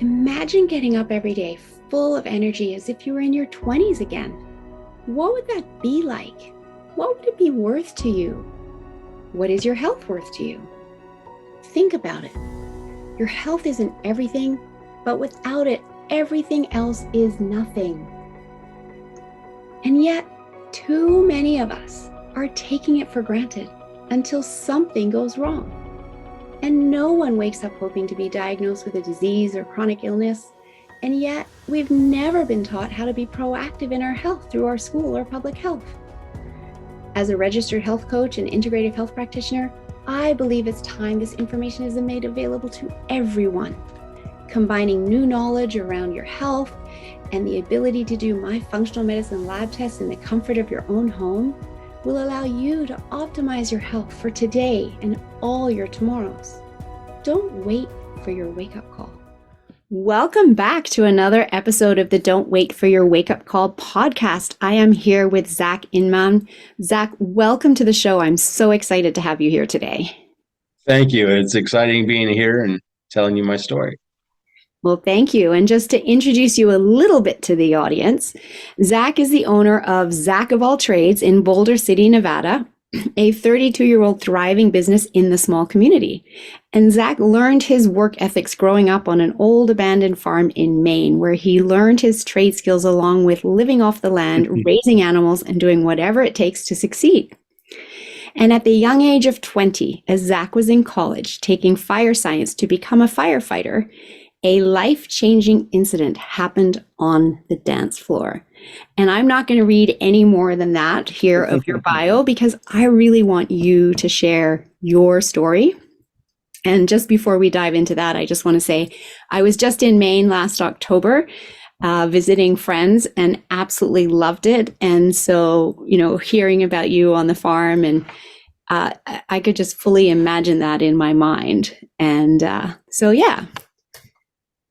Imagine getting up every day full of energy as if you were in your 20s again. What would that be like? What would it be worth to you? What is your health worth to you? Think about it. Your health isn't everything, but without it, everything else is nothing. And yet, too many of us are taking it for granted until something goes wrong. And no one wakes up hoping to be diagnosed with a disease or chronic illness. And yet, we've never been taught how to be proactive in our health through our school or public health. As a registered health coach and integrative health practitioner, I believe it's time this information is made available to everyone. Combining new knowledge around your health and the ability to do my functional medicine lab tests in the comfort of your own home will allow you to optimize your health for today and all your tomorrows. Don't wait for your wake-up call. Welcome back to another episode of the Don't Wait for Your Wake-Up Call podcast. I am here with Zach Inman. Zach, welcome to the show. I'm so excited to have you here today. Thank you. It's exciting being here and telling you my story. Well, thank you. And just to introduce you a little bit to the audience, Zach is the owner of Zach of All Trades in Boulder City, Nevada, a 32-year-old thriving business in the small community. And Zach learned his work ethics growing up on an old abandoned farm in Maine, where he learned his trade skills along with living off the land, raising animals, and doing whatever it takes to succeed. And at the young age of 20, as Zach was in college taking fire science to become a firefighter, a life-changing incident happened on the dance floor. And I'm not going to read any more than that here of your bio because I really want you to share your story. And just before we dive into that, I just want to say I was just in Maine last October visiting friends and absolutely loved it. And so, hearing about you on the farm and I could just fully imagine that in my mind. And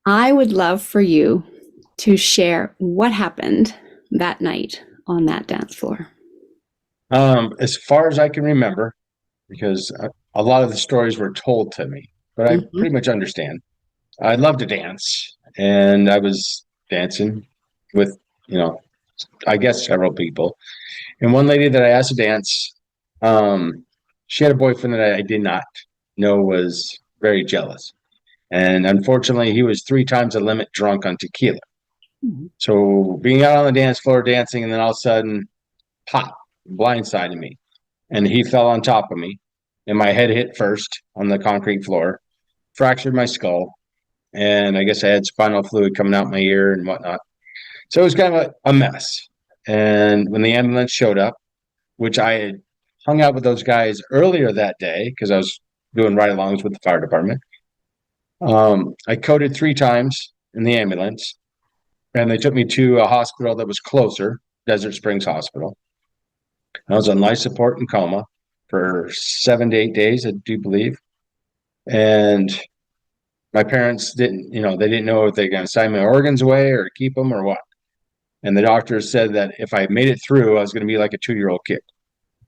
I would love for you to share what happened that night on that dance floor. As far as I can remember, because a lot of the stories were told to me, but I pretty much understand. I love to dance, and I was dancing with, I guess several people. And one lady that I asked to dance, she had a boyfriend that I did not know was very jealous. And unfortunately, he was 3 times the limit drunk on tequila. Mm-hmm. So being out on the dance floor dancing, and then all of a sudden, pop, blindsided me. And he fell on top of me. And my head hit first on the concrete floor, fractured my skull. And I guess I had spinal fluid coming out my ear and whatnot. So it was kind of a mess. And when the ambulance showed up, which I had hung out with those guys earlier that day because I was doing ride-alongs with the fire department, I coded 3 times in the ambulance, and they took me to a hospital that was closer, Desert Springs Hospital. I was on life support and coma for 7 to 8 days, I do believe. And my parents didn't know if they were going to sign my organs away or keep them or what. And the doctors said that if I made it through, I was going to be like a 2-year-old kid.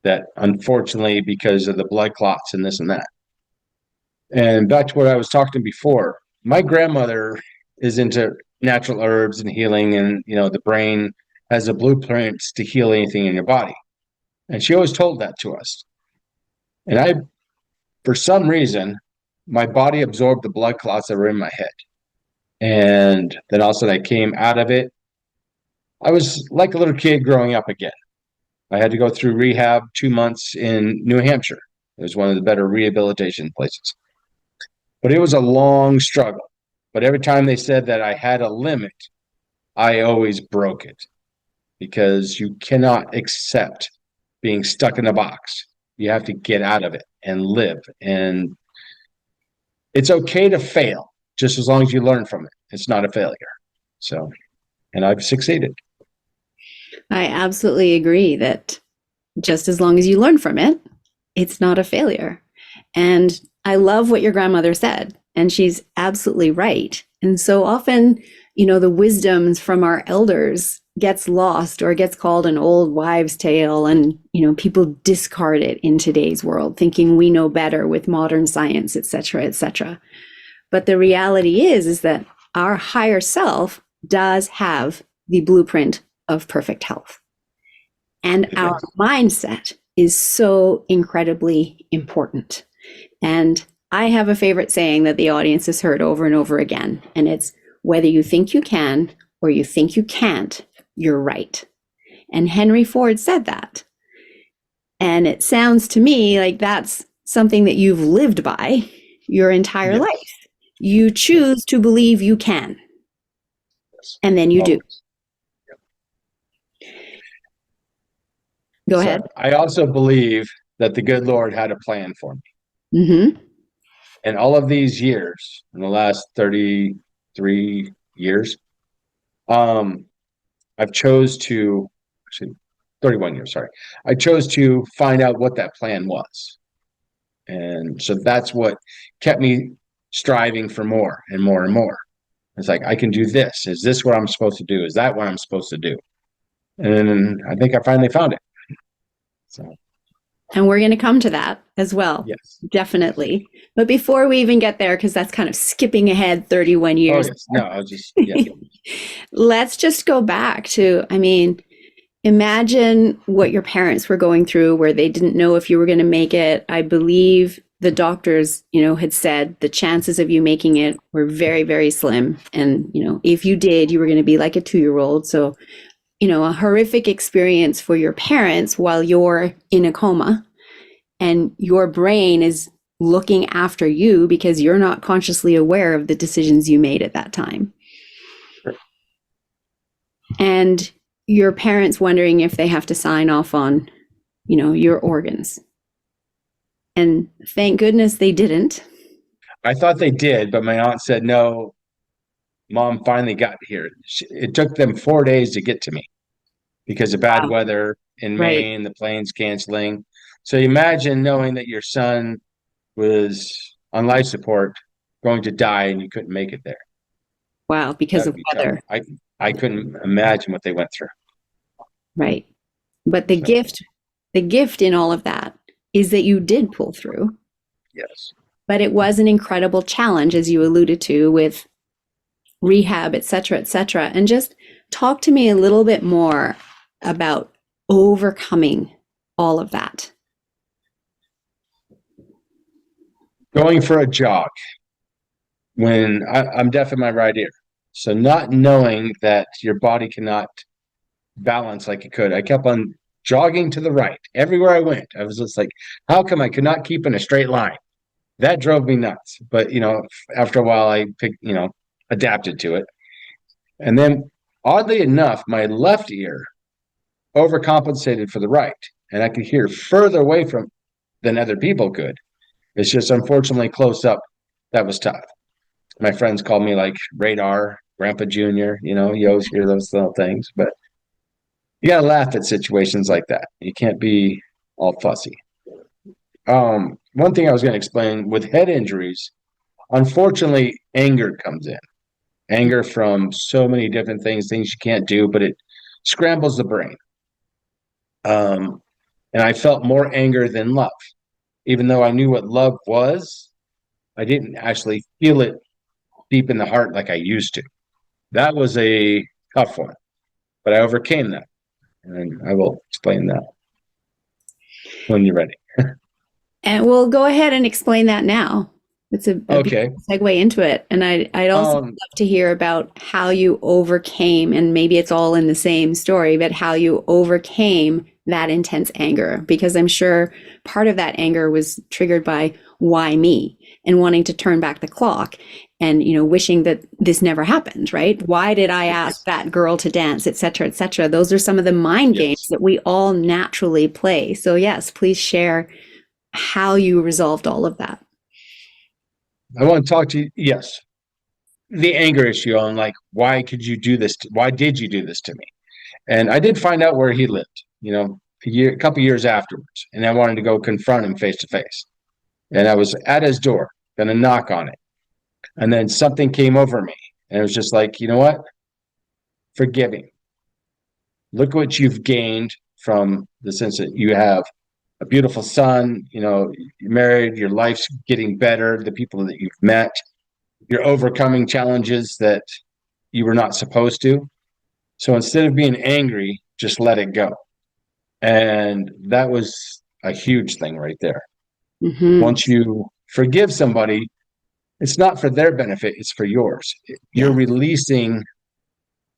That unfortunately, because of the blood clots and this and that. And back to what I was talking before, my grandmother is into natural herbs and healing, and the brain has the blueprints to heal anything in your body. And she always told that to us. And for some reason, my body absorbed the blood clots that were in my head. And then all of a sudden I came out of it. I was like a little kid growing up again. I had to go through rehab 2 months in New Hampshire. It was one of the better rehabilitation places. But it was a long struggle. But every time they said that I had a limit, I always broke it. Because you cannot accept being stuck in a box. You have to get out of it and live. And it's okay to fail, just as long as you learn from it. It's not a failure. So, and I've succeeded. I absolutely agree that just as long as you learn from it, it's not a failure. And I love what your grandmother said, and she's absolutely right. And so often, the wisdoms from our elders gets lost or gets called an old wives' tale, and, people discard it in today's world, thinking we know better with modern science, et cetera, et cetera. But the reality is that our higher self does have the blueprint of perfect health. And our Yes. mindset is so incredibly important. And I have a favorite saying that the audience has heard over and over again, and it's whether you think you can or you think you can't, you're right. And Henry Ford said that. And it sounds to me like that's something that you've lived by your entire life. Yes. You choose to believe you can, Yes. and then you do. Always. Go So ahead. I also believe that the good Lord had a plan for me. Mm-hmm. And all of these years, in the last 33 years, um, I've chose to actually 31 years, sorry. I chose to find out what that plan was. And so that's what kept me striving for more and more and more. It's like, I can do this. Is this what I'm supposed to do? Is that what I'm supposed to do? And I think I finally found it. So, And we're going to come to that as well, yes. definitely. But before we even get there, because that's kind of skipping ahead 31 Oh, years, yes. No, I'll just, yeah. let's just go back to, I mean, imagine what your parents were going through where they didn't know if you were going to make it. I believe the doctors, had said the chances of you making it were very, very slim. And, if you did, you were going to be like a 2-year-old. So, a horrific experience for your parents while you're in a coma and your brain is looking after you because you're not consciously aware of the decisions you made at that time. And your parents wondering if they have to sign off on, your organs. And thank goodness they didn't. I thought they did, but my aunt said, no, mom finally got here. It took them 4 days to get to me because of bad Wow. weather in Right. Maine, the planes canceling. So imagine knowing that your son was on life support, going to die, and you couldn't make it there. Wow. That Because would of be tough. weather. I couldn't imagine what they went through. Right. But the So gift, the gift in all of that is that you did pull through, yes. but it was an incredible challenge, as you alluded to, with rehab, et cetera, et cetera. And just talk to me a little bit more about overcoming all of that. Going for a jog when I'm deaf in my right ear. So not knowing that your body cannot balance like it could. I kept on jogging to the right everywhere I went. I was just like, how come I could not keep in a straight line? That drove me nuts. But after a while, I picked, adapted to it. And then, oddly enough, my left ear overcompensated for the right, and I could hear further away from than other people could. It's just unfortunately close up. That was tough. My friends called me like radar, Grandpa Junior. You always hear those little things, but you gotta laugh at situations like that. You can't be all fussy. One thing I was going to explain with head injuries, unfortunately, anger comes in. Anger from so many different things you can't do, but it scrambles the brain. And I felt more anger than love. Even though I knew what love was, I didn't actually feel it deep in the heart like I used to. That was a tough one, but I overcame that. And I will explain that when you're ready. And we'll go ahead and explain that now. It's a Okay. beautiful segue into it. And I'd also Um, love to hear about how you overcame, and maybe it's all in the same story, but how you overcame that intense anger. Because I'm sure part of that anger was triggered by why me and wanting to turn back the clock and, wishing that this never happened, right? Why did I ask that girl to dance, et cetera, et cetera? Those are some of the mind games yes. that we all naturally play. So yes, please share how you resolved all of that. I want to talk to you. Yes. The anger issue on like, why could you do this? Why did you do this to me? And I did find out where he lived, a couple years afterwards. And I wanted to go confront him face to face. And I was at his door, going to knock on it. And then something came over me. And it was just like, you know what? Forgive him. Look what you've gained from the sense that you have a beautiful son, you're married, your life's getting better, the people that you've met. you're overcoming challenges that you were not supposed to. So instead of being angry, just let it go. And that was a huge thing right there. Mm-hmm. Once you forgive somebody, it's not for their benefit, it's for yours. You're Yeah. releasing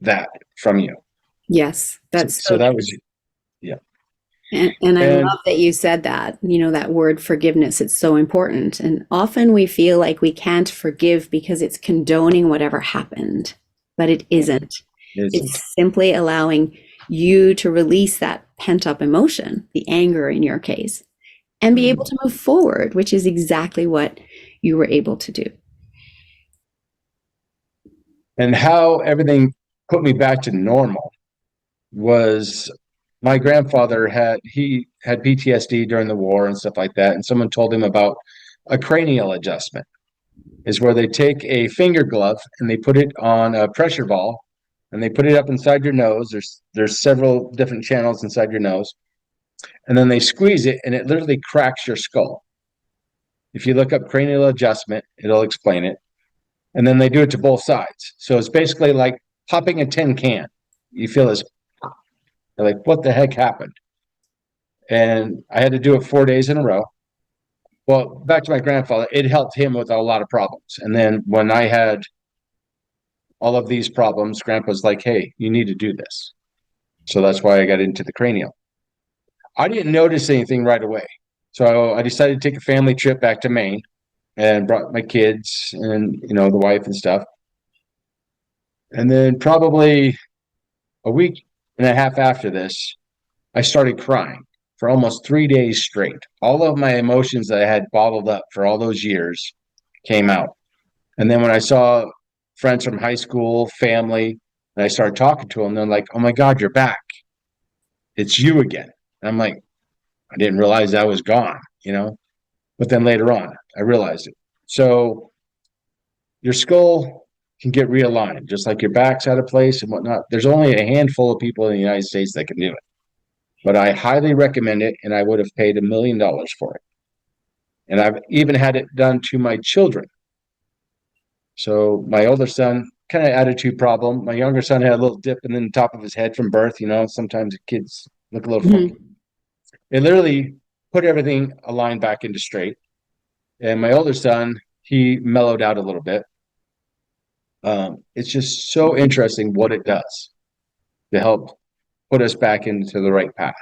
that from you. Yes, So, that's so so that true. was, yeah. And I And love that you said that, that word forgiveness, it's so important. And often we feel like we can't forgive because it's condoning whatever happened, but it isn't. it isn't. It's simply allowing you to release that pent up emotion, the anger in your case, and be able Mm. to move forward, which is exactly what you were able to do. And how everything put me back to normal was my grandfather had PTSD during the war and stuff like that. And someone told him about a cranial adjustment, is where they take a finger glove and they put it on a pressure ball and they put it up inside your nose. There's several different channels inside your nose. And then they squeeze it and it literally cracks your skull. If you look up cranial adjustment, it'll explain it. And then they do it to both sides. So it's basically like popping a tin can. You feel this, like, what the heck happened? And I had to do it 4 days in a row. Well, back to my grandfather, it helped him with a lot of problems. And then when I had all of these problems, grandpa's like, hey, you need to do this. So that's why I got into the cranial. I didn't notice anything right away. So I decided to take a family trip back to Maine and brought my kids and, the wife and stuff. And then probably a week and a half after this, I started crying for almost 3 days straight. All of my emotions that I had bottled up for all those years came out. And then when I saw friends from high school, family, and I started talking to them, they're like, oh my God, you're back. It's you again. And I'm like, I didn't realize I was gone. But then later on, I realized it. So your skull can get realigned, just like your back's out of place and whatnot. There's only a handful of people in the United States that can do it. But I highly recommend it, and I would have paid $1 million for it. And I've even had it done to my children. So my older son, kind of attitude problem. My younger son had a little dip in the top of his head from birth. Sometimes kids look a little funky. Mhm. It literally put everything aligned back into straight. And my older son, he mellowed out a little bit. It's just so interesting what it does to help put us back into the right path.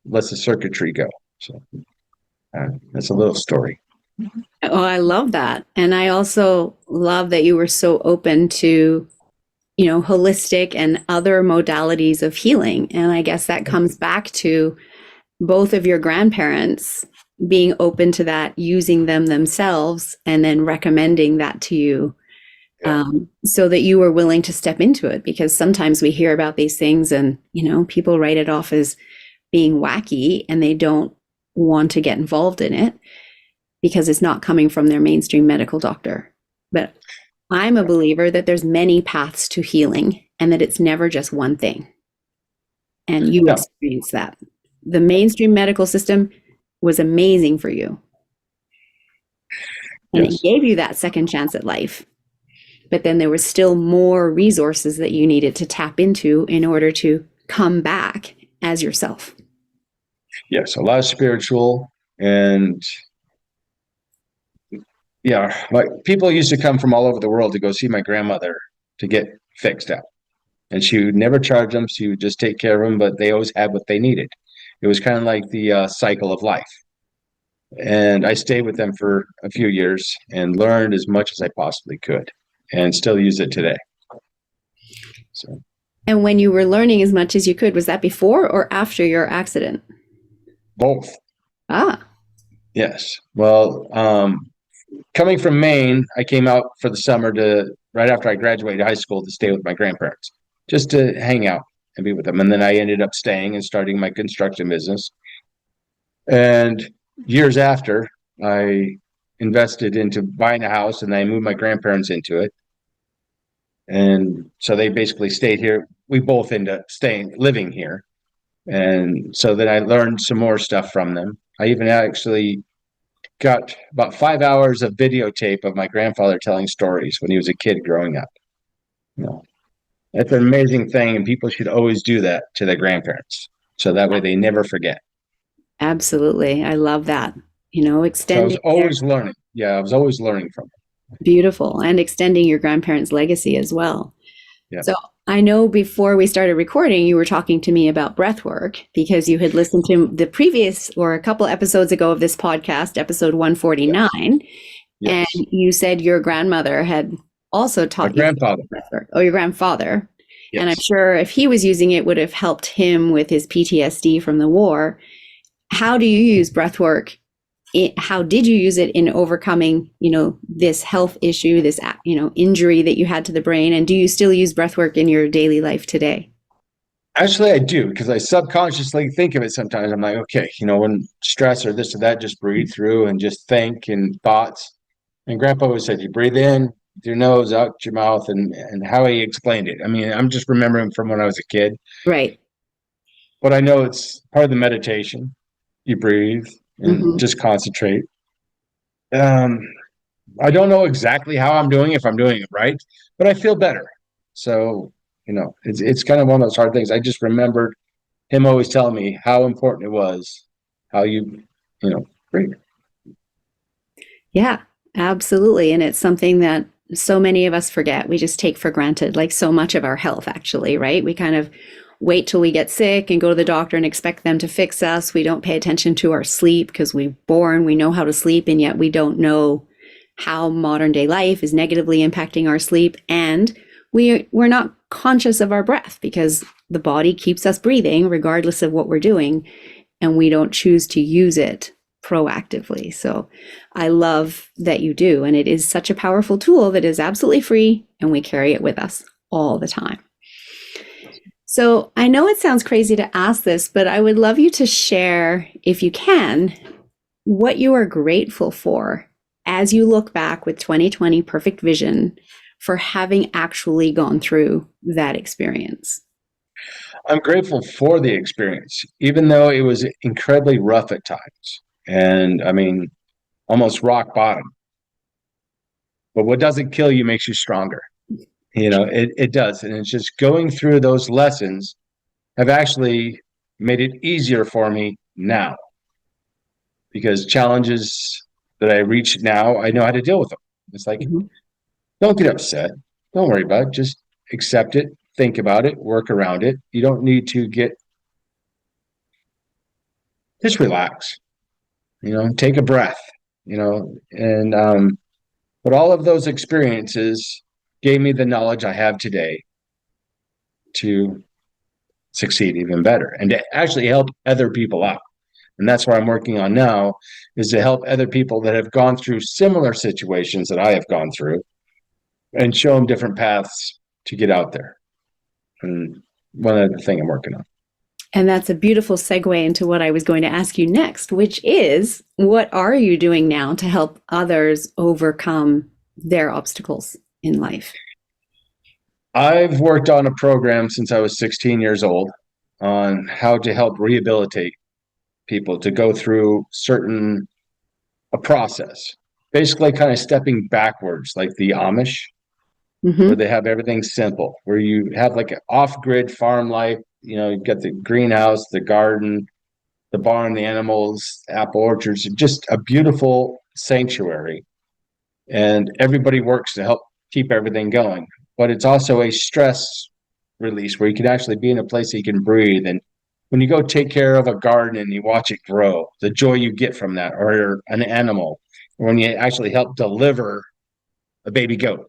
Lets the circuitry go. So that's a little story. Oh, I love that. And I also love that you were so open to, holistic and other modalities of healing. And I guess that comes back to both of your grandparents being open to that, using them themselves, and then recommending that to you, Yeah. so that you were willing to step into it. Because sometimes we hear about these things and, people write it off as being wacky and they don't want to get involved in it because it's not coming from their mainstream medical doctor. But I'm a believer that there's many paths to healing and that it's never just one thing. And you No. experience that. The mainstream medical system was amazing for you. And it Yes. gave you that second chance at life. But then there was still more resources that you needed to tap into in order to come back as yourself. Yes. A lot of spiritual and yeah, like people used to come from all over the world to go see my grandmother to get fixed up. And she would never charge them. She would just take care of them, but they always had what they needed. It was kind of like the cycle of life. And I stayed with them for a few years and learned as much as I possibly could and still use it today. So And when you were learning as much as you could, was that before or after your accident? both. Ah, Yes. Well, coming from Maine, I came out for the summer to right after I graduated high school to stay with my grandparents, just to hang out and be with them. And then I ended up staying and starting my construction business. And years after, I invested into buying a house and I moved my grandparents into it. And so they basically stayed here. We both ended up living here. And so then I learned some more stuff from them. I even actually got about 5 hours of videotape of my grandfather telling stories when he was a kid growing up. You know, that's an amazing thing, and people should always do that to their grandparents, so that way they never forget. Absolutely. I love that. You know, So I was extending their always learning. Yeah, I was always learning from it. beautiful and extending your grandparents' legacy as well. Yeah. So I know before we started recording, you were talking to me about breath work because you had listened to the previous or a couple episodes ago of this podcast, episode Yes. 149, and Yes. you said your grandmother had also My taught you grandfather. breath work. Oh, your grandfather. And I'm Yes. sure if he was using it, would have helped him with his PTSD from the war. How do you use breath work? How did you use it in overcoming, this health issue, this, injury that you had to the brain? And do you still use breath work in your daily life today? Actually, I do because I subconsciously think of it sometimes. I'm like, okay, when stress or this or that, just breathe through and just think and thoughts. And Grandpa always said, you breathe in with your nose, out your mouth, and how he explained it. I mean, I'm just remembering from when I was a kid, Right. but I know it's part of the meditation. You breathe and Hmm. just concentrate. Um, I don't know exactly how I'm doing, if I'm doing it right, but I feel better. So, it's kind of one of those hard things. I just remembered him always telling me how important it was, how breathe. Yeah, absolutely. And it's something that so many of us forget. We just take for granted, like so much of our health, actually, right? We kind of wait till we get sick and go to the doctor and expect them to fix us. We don't pay attention to our sleep because we're born, we know how to sleep, and yet we don't know how modern day life is negatively impacting our sleep. And we're not conscious of our breath because the body keeps us breathing regardless of what we're doing, and we don't choose to use it proactively. So I love that you do. And it is such a powerful tool that is absolutely free, and we carry it with us all the time. So I know it sounds crazy to ask this, but I would love you to share, if you can, what you are grateful for as you look back with 2020 perfect vision for having actually gone through that experience. I'm grateful for the experience, even though it was incredibly rough at times. And I mean, almost rock bottom. But what doesn't kill you makes you stronger. It does. And it's just going through those lessons have actually made it easier for me now because challenges that I reach now, I know how to deal with them. It's like, Mhm. don't get upset. Don't worry about it. Just accept it, think about it, work around it. You don't need to just relax, take a breath, and but all of those experiences gave me the knowledge I have today to succeed even better and to actually help other people out. And that's what I'm working on now, is to help other people that have gone through similar situations that I have gone through and show them different paths to get out there. And one other thing I'm working on. And that's a beautiful segue into what I was going to ask you next, which is what are you doing now to help others overcome their obstacles in life? I've worked on a program since I was 16 years old on how to help rehabilitate people to go through a process, basically kind of stepping backwards, like the Amish, where Hmm. they have everything simple, where you have like an off-grid farm life. You've got the greenhouse, the garden, the barn, the animals, apple orchards, just a beautiful sanctuary. And everybody works to help keep everything going. But it's also a stress release where you can actually be in a place that you can breathe. And when you go take care of a garden and you watch it grow, the joy you get from that, or an animal, or when you actually help deliver a baby goat,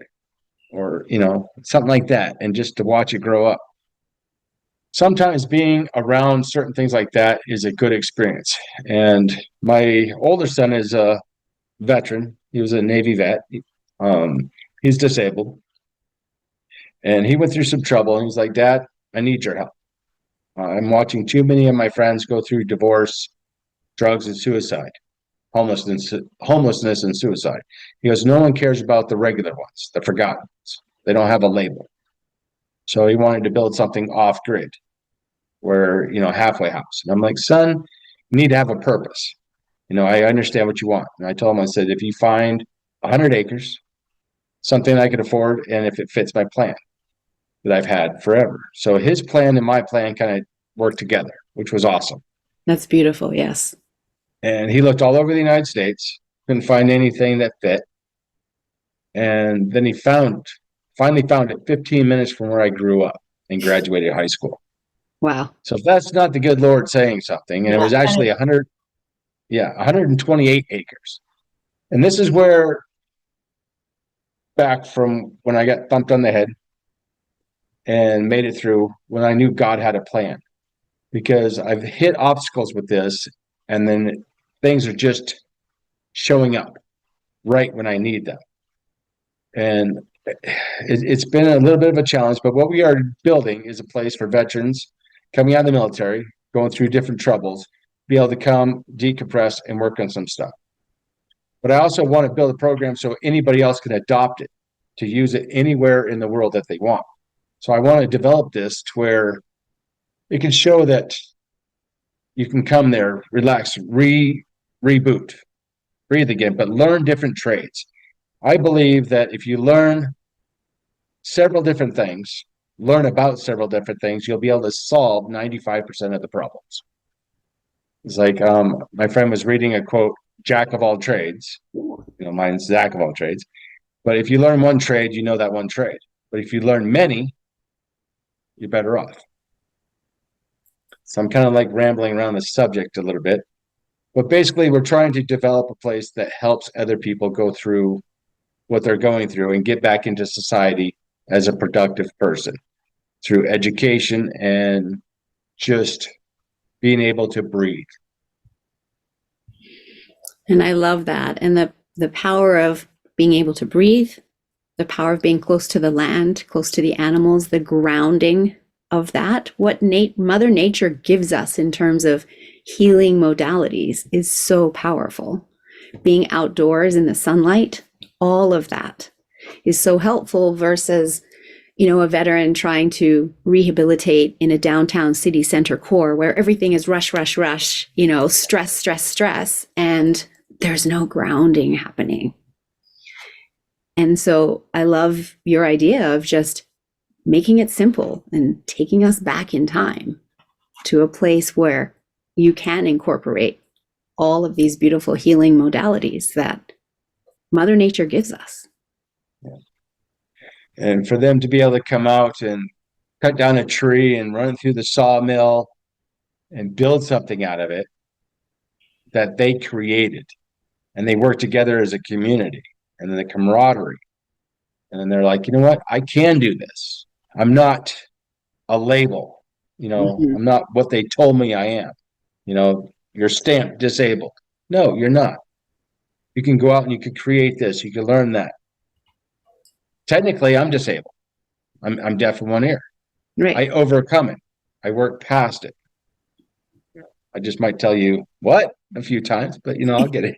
or something like that, and just to watch it grow up. Sometimes being around certain things like that is a good experience. And my older son is a veteran. He was a Navy vet. Um, he's disabled, and he went through some trouble. And he's like, "Dad, I need your help. I'm watching too many of my friends go through divorce, drugs, and suicide, homelessness, and suicide." He goes, "No one cares about the regular ones, the forgotten ones. They don't have a label." So he wanted to build something off grid, where halfway house. And I'm like, "Son, you need to have a purpose." I understand what you want. And I told him, I said, if you find 100 acres, something I could afford, and if it fits my plan that I've had forever. So his plan and my plan kind of worked together, which was awesome. That's beautiful. Yes. And he looked all over the United States, couldn't find anything that fit. And then he finally found it 15 minutes from where I grew up and graduated high school. Wow. So if that's not the good Lord saying something, and it was actually 128 acres. And this is where, back from when I got thumped on the head and made it through, when I knew God had a plan, because I've hit obstacles with this, and then things are just showing up right when I need them. And it's been a little bit of a challenge, but what we are building is a place for veterans coming out of the military, going through different troubles, be able to come, decompress, and work on some stuff. But I also want to build a program so anybody else can adopt it to use it anywhere in the world that they want. So I want to develop this to where it can show that you can come there, relax, reboot, breathe again, but learn different trades. I believe that if you learn several different things, learn about several different things, you'll be able to solve 95% of the problems. It's like my friend was reading a quote, Jack of all trades. Mine's Zach of all trades. But if you learn one trade, you know that one trade. But if you learn many, you're better off. So I'm kind of like rambling around the subject a little bit. But basically, we're trying to develop a place that helps other people go through what they're going through and get back into society as a productive person through education and just being able to breathe. And I love that. And the power of being able to breathe, the power of being close to the land, close to the animals, the grounding of that, what Mother Nature gives us in terms of healing modalities is so powerful. Being outdoors in the sunlight, all of that is so helpful versus, a veteran trying to rehabilitate in a downtown city center core where everything is rush, rush, rush, stress, stress, stress, and there's no grounding happening. And so I love your idea of just making it simple and taking us back in time to a place where you can incorporate all of these beautiful healing modalities that Mother Nature gives us. And for them to be able to come out and cut down a tree and run through the sawmill and build something out of it that they created, and they work together as a community, and then the camaraderie. And then they're like, you know what? I can do this. I'm not a label. I'm not what they told me I am. You're stamped disabled. No, you're not. You can go out and you can create this. You can learn that. Technically, I'm disabled. I'm deaf in one ear. Right. I overcome it. I work past it. I just might tell you what a few times, but I'll get it.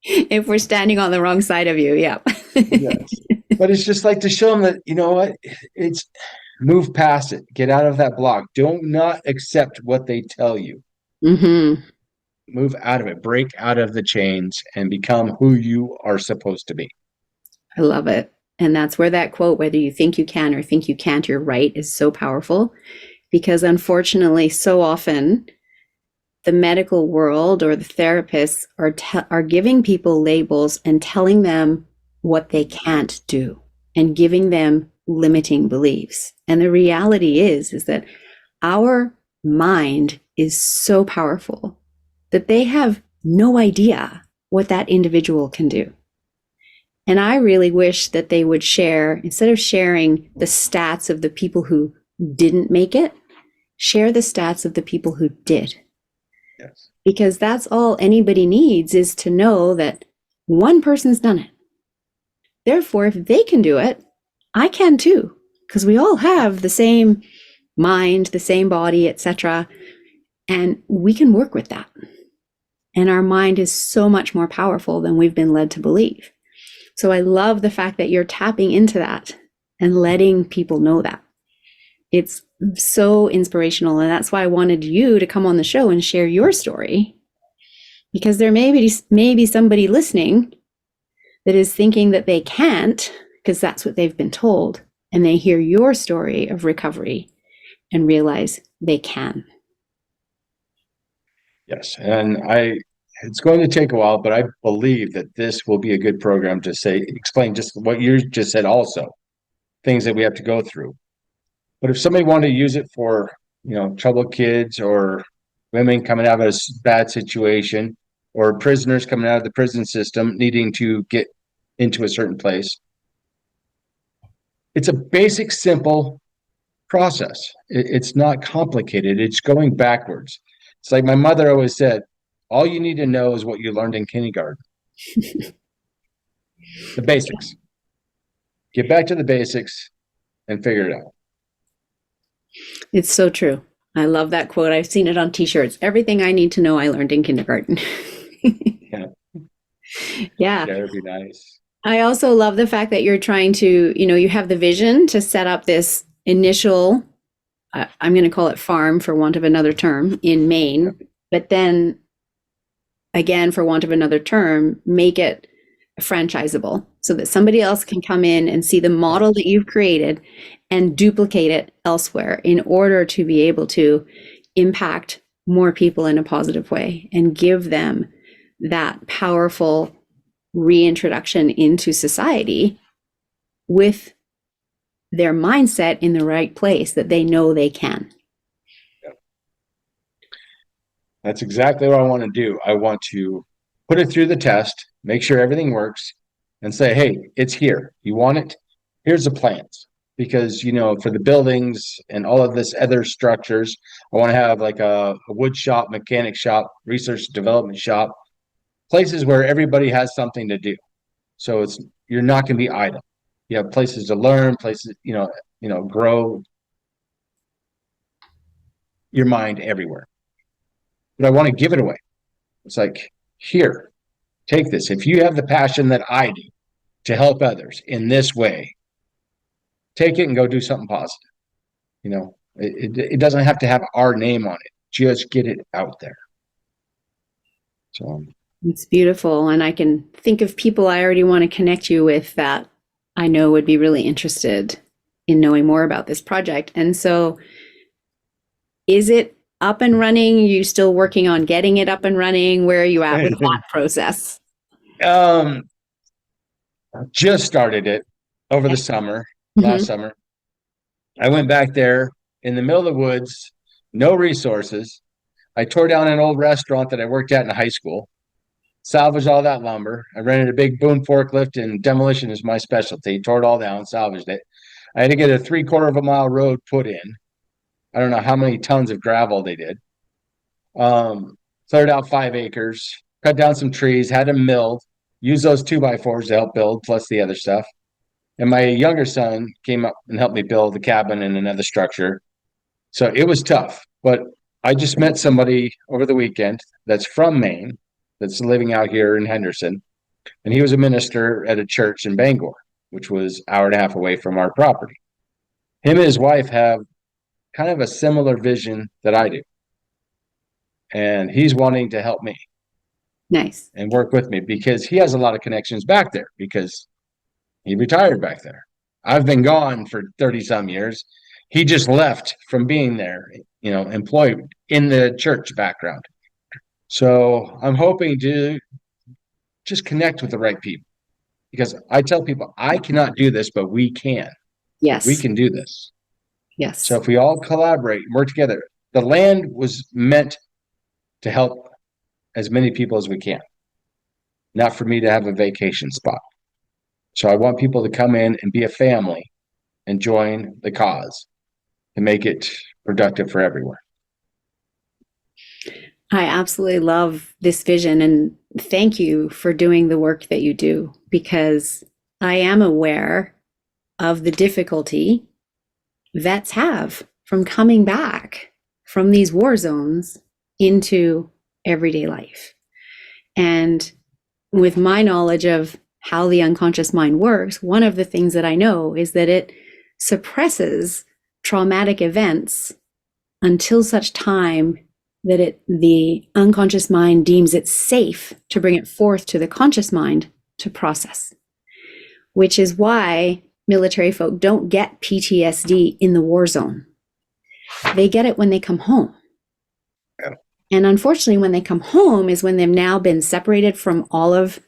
If we're standing on the wrong side of you, yeah. Yes. But it's just like to show them that, what? It's move past it. Get out of that block. Do not accept what they tell you. Mm-hmm. Move out of it. Break out of the chains and become who you are supposed to be. I love it. And that's where that quote, whether you think you can or think you can't, you're right, is so powerful. Because unfortunately, so often the medical world or the therapists are giving people labels and telling them what they can't do and giving them limiting beliefs. And the reality is that our mind is so powerful that they have no idea what that individual can do. And I really wish that they would share, instead of sharing the stats of the people who didn't make it, share the stats of the people who did. Yes. Because that's all anybody needs, is to know that one person's done it. Therefore, if they can do it, I can too, because we all have the same mind, the same body, etc. And we can work with that. And our mind is so much more powerful than we've been led to believe. So I love the fact that you're tapping into that and letting people know that. It's so inspirational. And that's why I wanted you to come on the show and share your story, Because there may be somebody listening that is thinking that they can't, because that's what they've been told, and they hear your story of recovery and realize they can. Yes. And it's going to take a while, but I believe that this will be a good program to explain just what you just said also, things that we have to go through. But if somebody wanted to use it for, troubled kids or women coming out of a bad situation or prisoners coming out of the prison system needing to get into a certain place, it's a basic, simple process. It's not complicated. It's going backwards. It's like my mother always said, all you need to know is what you learned in kindergarten. The basics. Get back to the basics and figure it out. It's so true. I love that quote. I've seen it on t-shirts. Everything I need to know, I learned in kindergarten. Yeah. Yeah. That would be nice. I also love the fact that you're trying to, you have the vision to set up this initial, I'm going to call it farm for want of another term, in Maine, Yeah. but then again, for want of another term, make it franchisable so that somebody else can come in and see the model that you've created and duplicate it elsewhere in order to be able to impact more people in a positive way and give them that powerful reintroduction into society with their mindset in the right place that they know they can. That's exactly what I want to do. I want to put it through the test, make sure everything works, and say, hey, it's here. You want it? Here's the plans. Because, for the buildings and all of this other structures, I want to have like a wood shop, mechanic shop, research development shop, places where everybody has something to do. So you're not going to be idle. You have places to learn, places, grow your mind everywhere. But I want to give it away. It's like, here, take this. If you have the passion that I do to help others in this way, take it and go do something positive. It doesn't have to have our name on it. Just get it out there. So it's beautiful. And I can think of people I already want to connect you with that I know would be really interested in knowing more about this project. And so is it up and running? Are you still working on getting it up and running? Where are you at with that process? Just started it over the summer, last summer. I went back there in the middle of the woods, no resources. I tore down an old restaurant that I worked at in high school, salvaged all that lumber. I rented a big boom forklift, and demolition is my specialty. Tore it all down, salvaged it. I had to get a 3/4 of a mile road put in. I don't know how many tons of gravel they did. Cleared out 5 acres, cut down some trees, had them milled, used those 2x4s to help build, plus the other stuff. And my younger son came up and helped me build the cabin and another structure. So it was tough, but I just met somebody over the weekend that's from Maine, that's living out here in Henderson. And he was a minister at a church in Bangor, which was an hour and a half away from our property. Him and his wife have kind of a similar vision that I do. And he's wanting to help me. Nice. And work with me because he has a lot of connections back there because he retired back there. I've been gone for 30 some years. He just left from being there, employed in the church background. So I'm hoping to just connect with the right people because I tell people I cannot do this, but we can. Yes. We can do this. Yes. So if we all collaborate and work together, the land was meant to help as many people as we can, not for me to have a vacation spot. So I want people to come in and be a family and join the cause and make it productive for everyone. I absolutely love this vision, and thank you for doing the work that you do, because I am aware of the difficulty vets have from coming back from these war zones into everyday life. And with my knowledge of how the unconscious mind works, one of the things that I know is that it suppresses traumatic events until such time that the unconscious mind deems it safe to bring it forth to the conscious mind to process, which is why military folk don't get PTSD in the war zone. They get it when they come home. Yeah. And unfortunately, when they come home is when they've now been separated from all of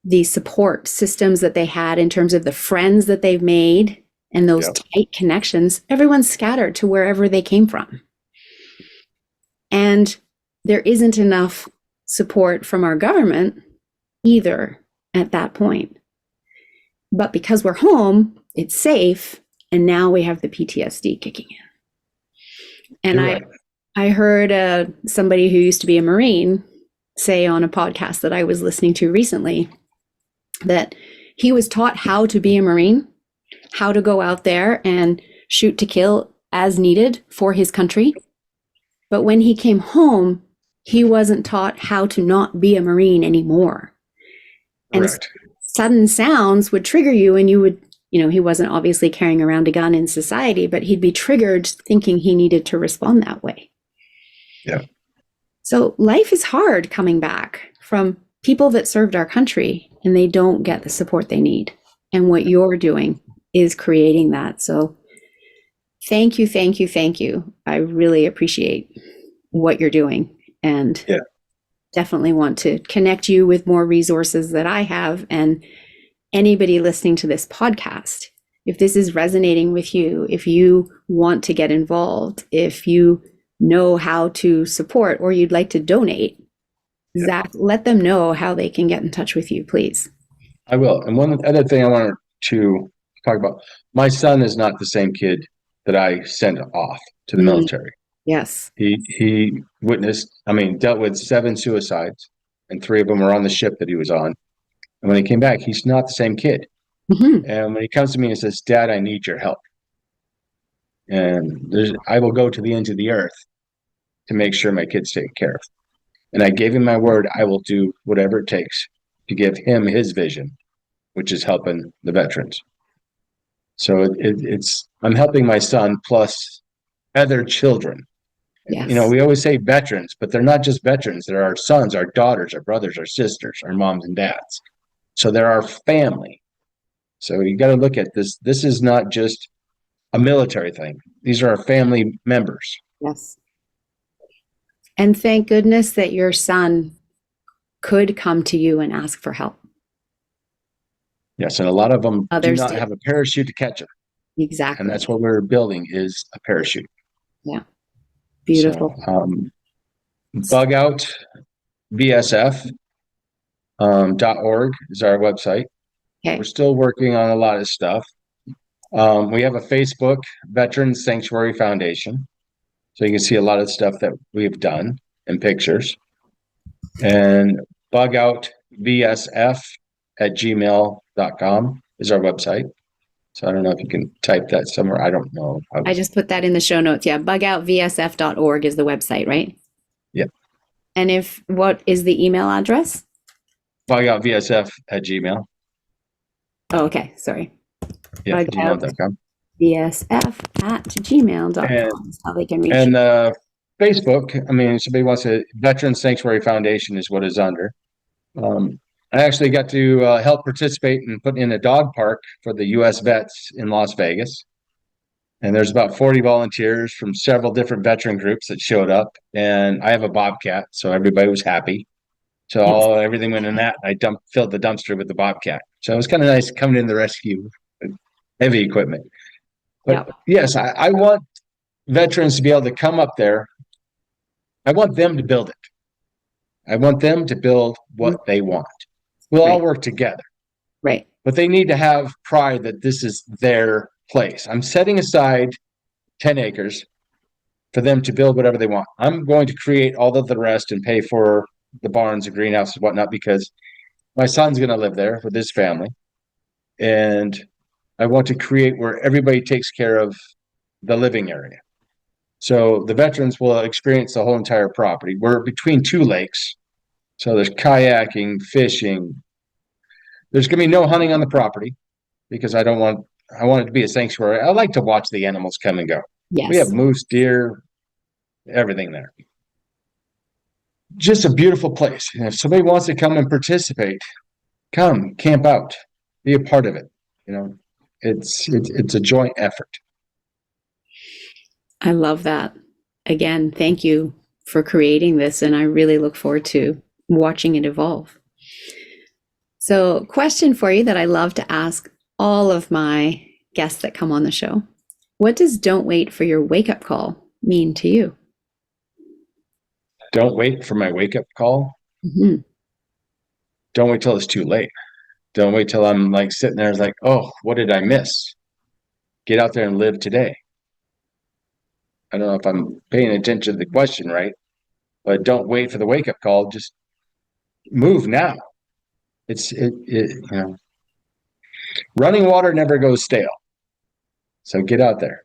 the support systems that they had in terms of the friends that they've made and those Yep. tight connections. Everyone's scattered to wherever they came from. And there isn't enough support from our government either at that point. But because we're home, it's safe, and now we have the PTSD kicking in. And You're right. I heard somebody who used to be a Marine say on a podcast that I was listening to recently that he was taught how to be a Marine, how to go out there and shoot to kill as needed for his country. But when he came home, he wasn't taught how to not be a Marine anymore. And Correct. sudden sounds would trigger you, and you would, he wasn't obviously carrying around a gun in society, but he'd be triggered thinking he needed to respond that way. Yeah. So life is hard coming back from people that served our country, and they don't get the support they need. And what you're doing is creating that. So thank you, thank you, thank you. I really appreciate what you're doing, and definitely want to connect you with more resources that I have. And anybody listening to this podcast, if this is resonating with you, if you want to get involved, if you know how to support or you'd like to donate, Zach, let them know how they can get in touch with you, please. I will. And one other thing I wanted to talk about, my son is not the same kid that I sent off to the military. Yes. He dealt with 7 suicides, and 3 of them were on the ship that he was on. And when he came back, he's not the same kid. Mm-hmm. And when he comes to me and says, "Dad, I need your help. And I will go to the ends of the earth to make sure my kid's taken care of." And I gave him my word, I will do whatever it takes to give him his vision, which is helping the veterans. So I'm helping my son plus other children. Yes. We always say veterans, but they're not just veterans. They're our sons, our daughters, our brothers, our sisters, our moms and dads. So they're our family. So you got to look at this. This is not just a military thing. These are our family members. Yes. And thank goodness that your son could come to you and ask for help. Yes, and a lot of them Others do not did. have a parachute to catch them. Exactly. And that's what we're building is a parachute. Yeah. Beautiful. So, bug out VSF.org is our website. Okay. We're still working on a lot of stuff. We have a Facebook, Veterans Sanctuary Foundation. So you can see a lot of stuff that we've done and pictures. And bugoutvsf@gmail.com is our website. So I don't know if you can type that somewhere. I don't know. I just put that in the show notes. Yeah. Bugoutvsf.org is the website, right? Yeah. And what is the email address? bugoutvsf@gmail. Oh, okay. Sorry. Yeah, gmail.com. VSF@gmail.com is how they can reach and you. Facebook, somebody wants to, Veterans Sanctuary Foundation is what is under. I actually got to help participate in putting in a dog park for the U.S. vets in Las Vegas. And there's about 40 volunteers from several different veteran groups that showed up. And I have a bobcat, so everybody was happy. So everything went in that. I filled the dumpster with the bobcat. So it was kind of nice coming in the rescue with heavy equipment. But yes, I want veterans to be able to come up there. I want them to build it. I want them to build what they want. We'll all work together. Right. But they need to have pride that this is their place. I'm setting aside 10 acres for them to build whatever they want. I'm going to create all of the rest and pay for the barns, the greenhouses, and whatnot, because my son's going to live there with his family. And I want to create where everybody takes care of the living area. So the veterans will experience the whole entire property. We're between 2 lakes. So there's kayaking, fishing. There's going to be no hunting on the property because I want it to be a sanctuary. I like to watch the animals come and go. Yes. We have moose, deer, everything there. just a beautiful place. And if somebody wants to come and participate, come camp out, be a part of it. You know, it's a joint effort. I love that. Again, thank you for creating this, and I really look forward to watching it evolve. So, question for you that I love to ask all of my guests that come on the show. What does "don't wait for your wake up call" mean to you? Don't wait for my wake up call. Mm-hmm. Don't wait till it's too late. Don't wait till I'm like sitting there. It's like, oh, what did I miss? Get out there and live today. I don't know if I'm paying attention to the question right, but don't wait for the wake up call. Just move now. Running water never goes stale. So get out there.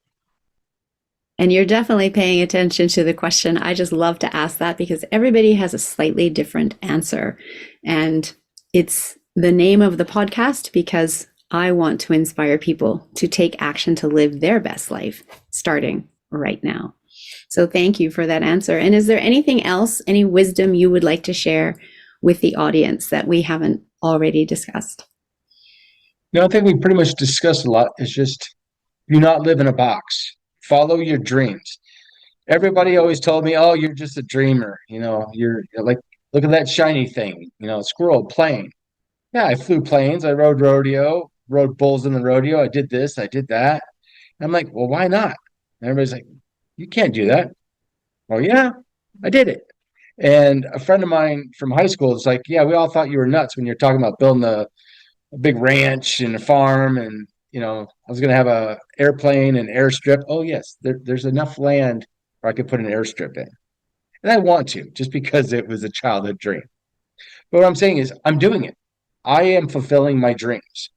And you're definitely paying attention to the question. I just love to ask that because everybody has a slightly different answer. And it's the name of the podcast because I want to inspire people to take action to live their best life starting right now. So thank you for that answer. And is there anything else, any wisdom you would like to share with the audience that we haven't already discussed? No, I think we pretty much discussed a lot. It's just do not live in a box. Follow your dreams. Everybody always told me, "Oh, you're just a dreamer. You're like, look at that shiny thing. Squirrel plane. Yeah, I flew planes. I rode rodeo, rode bulls in the rodeo. I did this. I did that." I'm like, "Well, why not?" And everybody's like, "You can't do that." Oh, yeah, I did it. And a friend of mine from high school is like, "Yeah, we all thought you were nuts when you're talking about building a big ranch and a farm and I was going to have a airplane and airstrip." Oh yes, there's enough land where I could put an airstrip in, and I want to just because it was a childhood dream. But what I'm saying is I'm doing it. I am fulfilling my dreams.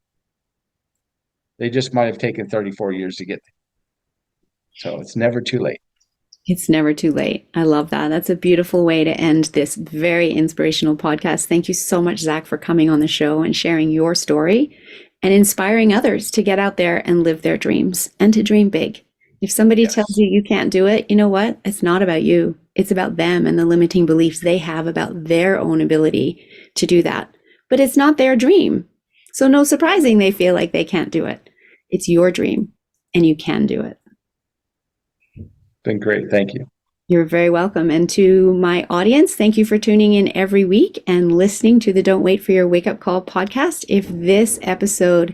They just might have taken 34 years to get there. So it's never too late. It's never too late. I love that. That's a beautiful way to end this very inspirational podcast. Thank you so much, Zach, for coming on the show and sharing your story and inspiring others to get out there and live their dreams and to dream big. If somebody tells Yes. you you can't do it, you know what? It's not about you. It's about them and the limiting beliefs they have about their own ability to do that. But it's not their dream. So no surprising they feel like they can't do it. It's your dream and you can do it. Been great. Thank you. You're very welcome. And to my audience, thank you for tuning in every week and listening to the Don't Wait for Your Wake Up Call podcast. If this episode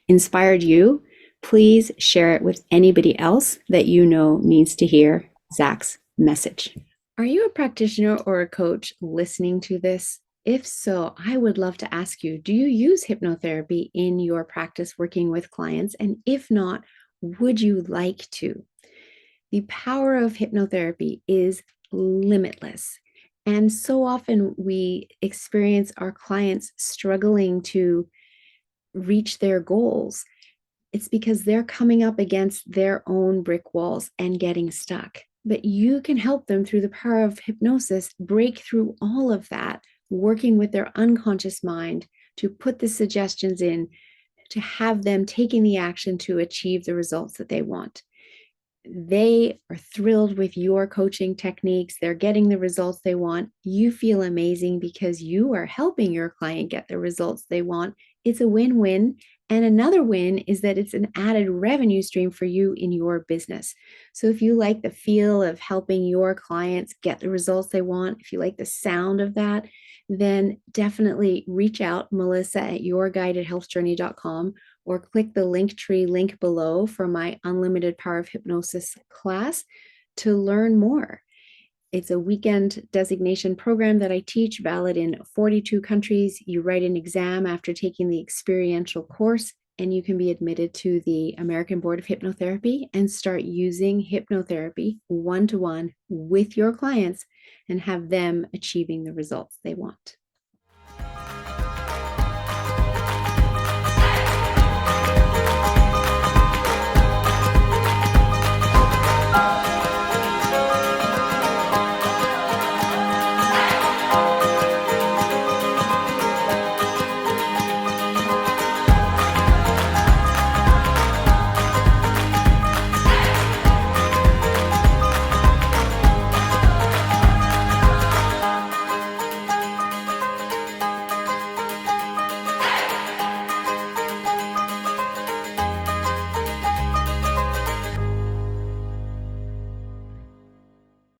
inspired you, please share it with anybody else that you know needs to hear Zach's message. Are you a practitioner or a coach listening to this? If so, I would love to ask you, do you use hypnotherapy in your practice working with clients? And if not, would you like to? The power of hypnotherapy is limitless. And so often we experience our clients struggling to reach their goals. It's because they're coming up against their own brick walls and getting stuck. But you can help them through the power of hypnosis break through all of that, working with their unconscious mind to put the suggestions in, to have them taking the action to achieve the results that they want. They are thrilled with your coaching techniques. They're getting the results they want. You feel amazing because you are helping your client get the results they want. It's a win-win. And another win is that it's an added revenue stream for you in your business. So if you like the feel of helping your clients get the results they want, if you like the sound of that, then definitely reach out, Melissa at yourguidedhealthjourney.com, or click the Linktree link below for my Unlimited Power of Hypnosis class to learn more. It's a weekend designation program that I teach, valid in 42 countries. You write an exam after taking the experiential course, and you can be admitted to the American Board of Hypnotherapy and start using hypnotherapy one-to-one with your clients and have them achieving the results they want.